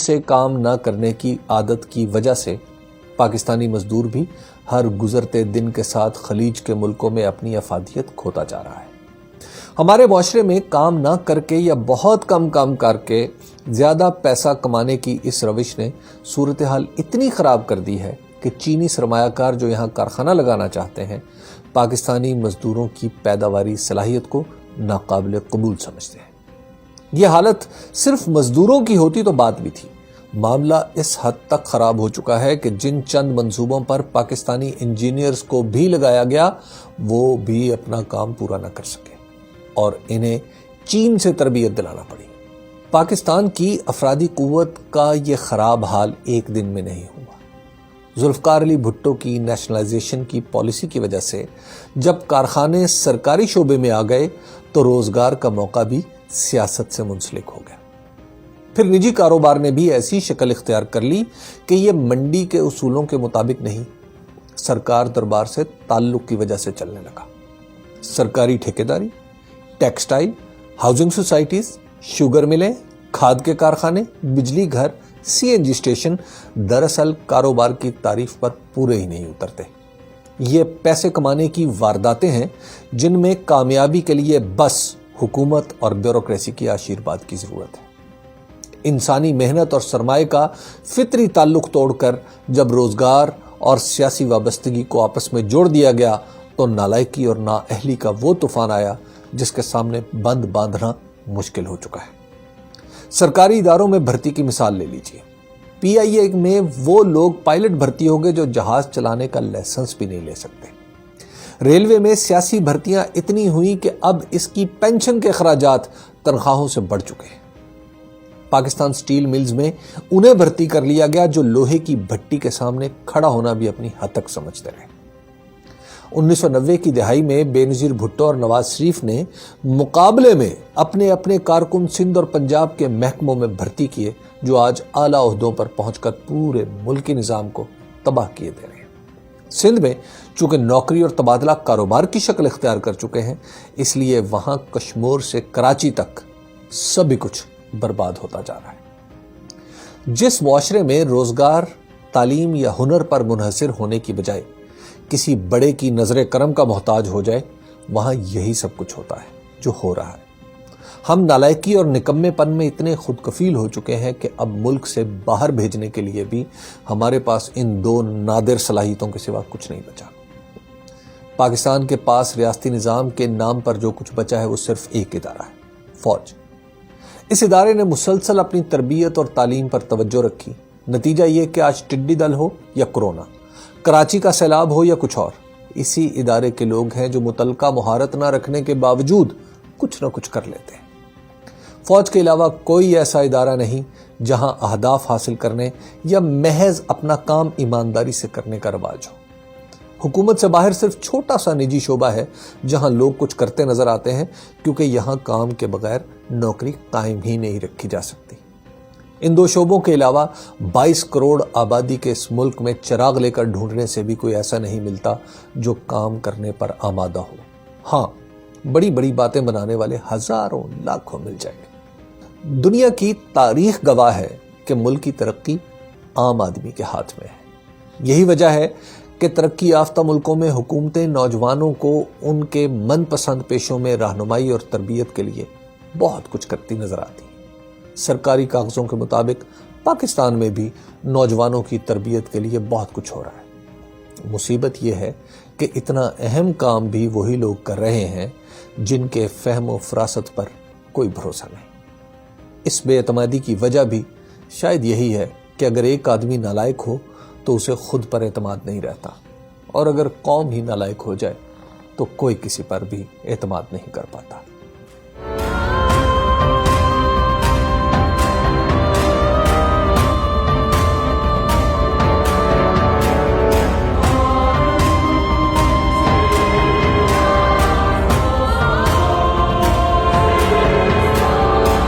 سے کام نہ کرنے کی عادت کی وجہ سے پاکستانی مزدور بھی ہر گزرتے دن کے ساتھ خلیج کے ملکوں میں اپنی افادیت کھوتا جا رہا ہے۔ ہمارے معاشرے میں کام نہ کر کے یا بہت کم کام کر کے زیادہ پیسہ کمانے کی اس روش نے صورتحال اتنی خراب کر دی ہے کہ چینی سرمایہ کار جو یہاں کارخانہ لگانا چاہتے ہیں پاکستانی مزدوروں کی پیداواری صلاحیت کو ناقابل قبول سمجھتے ہیں۔ یہ حالت صرف مزدوروں کی ہوتی تو بات بھی تھی، معاملہ اس حد تک خراب ہو چکا ہے کہ جن چند منصوبوں پر پاکستانی انجینئرز کو بھی لگایا گیا وہ بھی اپنا کام پورا نہ کر سکے اور انہیں چین سے تربیت دلانا پڑی۔ پاکستان کی افرادی قوت کا یہ خراب حال ایک دن میں نہیں ہوا۔ ذوالفقار علی بھٹو کی نیشنلائزیشن کی پالیسی کی وجہ سے جب کارخانے سرکاری شعبے میں آ گئے تو روزگار کا موقع بھی سیاست سے منسلک ہو گیا۔ پھر نجی کاروبار نے بھی ایسی شکل اختیار کر لی کہ یہ منڈی کے اصولوں کے مطابق نہیں، سرکار دربار سے تعلق کی وجہ سے چلنے لگا۔ سرکاری ٹھیکیداری، ٹیکسٹائل، ہاؤسنگ سوسائٹیز، شوگر ملیں، کھاد کے کارخانے، بجلی گھر، سی این جی اسٹیشن دراصل کاروبار کی تعریف پر پورے ہی نہیں اترتے۔ یہ پیسے کمانے کی وارداتیں ہیں جن میں کامیابی کے لیے بس حکومت اور بیوروکریسی کی آشیرواد کی ضرورت ہے۔ انسانی محنت اور سرمایہ کا فطری تعلق توڑ کر جب روزگار اور سیاسی وابستگی کو آپس میں جوڑ دیا گیا تو نالائکی اور نااہلی کا وہ طوفان آیا جس کے سامنے بند باندھنا مشکل ہو چکا ہے۔ سرکاری اداروں میں بھرتی کی مثال لے لیجیے۔ پی آئی اے میں وہ لوگ پائلٹ بھرتی ہوں گے جو جہاز چلانے کا لائسنس بھی نہیں لے سکتے۔ ریلوے میں سیاسی بھرتیاں اتنی ہوئیں کہ اب اس کی پینشن کے اخراجات تنخواہوں سے بڑھ چکے ہیں۔ پاکستان سٹیل ملز میں انہیں بھرتی کر لیا گیا جو لوہے کی بھٹی کے سامنے کھڑا ہونا بھی اپنی حد تک سمجھتے رہے۔ 1990 کی دہائی میں بے نظیر بھٹو اور نواز شریف نے مقابلے میں اپنے اپنے کارکن سندھ اور پنجاب کے محکموں میں بھرتی کیے جو آج اعلیٰ عہدوں پر پہنچ کر پورے ملکی نظام کو تباہ کیے دے رہے ہیں۔ سندھ میں چونکہ نوکری اور تبادلہ کاروبار کی شکل اختیار کر چکے ہیں اس لیے وہاں کشمور سے کراچی تک سبھی کچھ برباد ہوتا جا رہا ہے۔ جس معاشرے میں روزگار، تعلیم یا ہنر پر منحصر ہونے کی بجائے کسی بڑے کی نظر کرم کا محتاج ہو جائے وہاں یہی سب کچھ ہوتا ہے جو ہو رہا ہے۔ ہم نالائکی اور نکمے پن میں اتنے خود کفیل ہو چکے ہیں کہ اب ملک سے باہر بھیجنے کے لیے بھی ہمارے پاس ان دو نادر صلاحیتوں کے سوا کچھ نہیں بچا۔ پاکستان کے پاس ریاستی نظام کے نام پر جو کچھ بچا ہے وہ صرف ایک ادارہ ہے، فوج۔ اس ادارے نے مسلسل اپنی تربیت اور تعلیم پر توجہ رکھی، نتیجہ یہ کہ آج ٹڈی دل ہو یا کورونا، کراچی کا سیلاب ہو یا کچھ اور، اسی ادارے کے لوگ ہیں جو متعلقہ مہارت نہ رکھنے کے باوجود کچھ نہ کچھ کر لیتے ہیں۔ فوج کے علاوہ کوئی ایسا ادارہ نہیں جہاں اہداف حاصل کرنے یا محض اپنا کام ایمانداری سے کرنے کا رواج ہو۔ حکومت سے باہر صرف چھوٹا سا نجی شعبہ ہے جہاں لوگ کچھ کرتے نظر آتے ہیں کیونکہ یہاں کام کے بغیر نوکری قائم ہی نہیں رکھی جا سکتی۔ ان دو شعبوں کے علاوہ 22 کروڑ آبادی کے اس ملک میں چراغ لے کر ڈھونڈنے سے بھی کوئی ایسا نہیں ملتا جو کام کرنے پر آمادہ ہو۔ ہاں، بڑی بڑی باتیں بنانے والے ہزاروں لاکھوں مل جائیں گے۔ دنیا کی تاریخ گواہ ہے کہ ملک کی ترقی عام آدمی کے ہاتھ میں ہے۔ یہی وجہ ہے کہ ترقی یافتہ ملکوں میں حکومتیں نوجوانوں کو ان کے من پسند پیشوں میں رہنمائی اور تربیت کے لیے بہت کچھ کرتی نظر آتی ہیں۔ سرکاری کاغذوں کے مطابق پاکستان میں بھی نوجوانوں کی تربیت کے لیے بہت کچھ ہو رہا ہے۔ مصیبت یہ ہے کہ اتنا اہم کام بھی وہی لوگ کر رہے ہیں جن کے فہم و فراست پر کوئی بھروسہ نہیں۔ اس بے اعتمادی کی وجہ بھی شاید یہی ہے کہ اگر ایک آدمی نالائق ہو تو اسے خود پر اعتماد نہیں رہتا، اور اگر قوم ہی نالائق ہو جائے تو کوئی کسی پر بھی اعتماد نہیں کر پاتا۔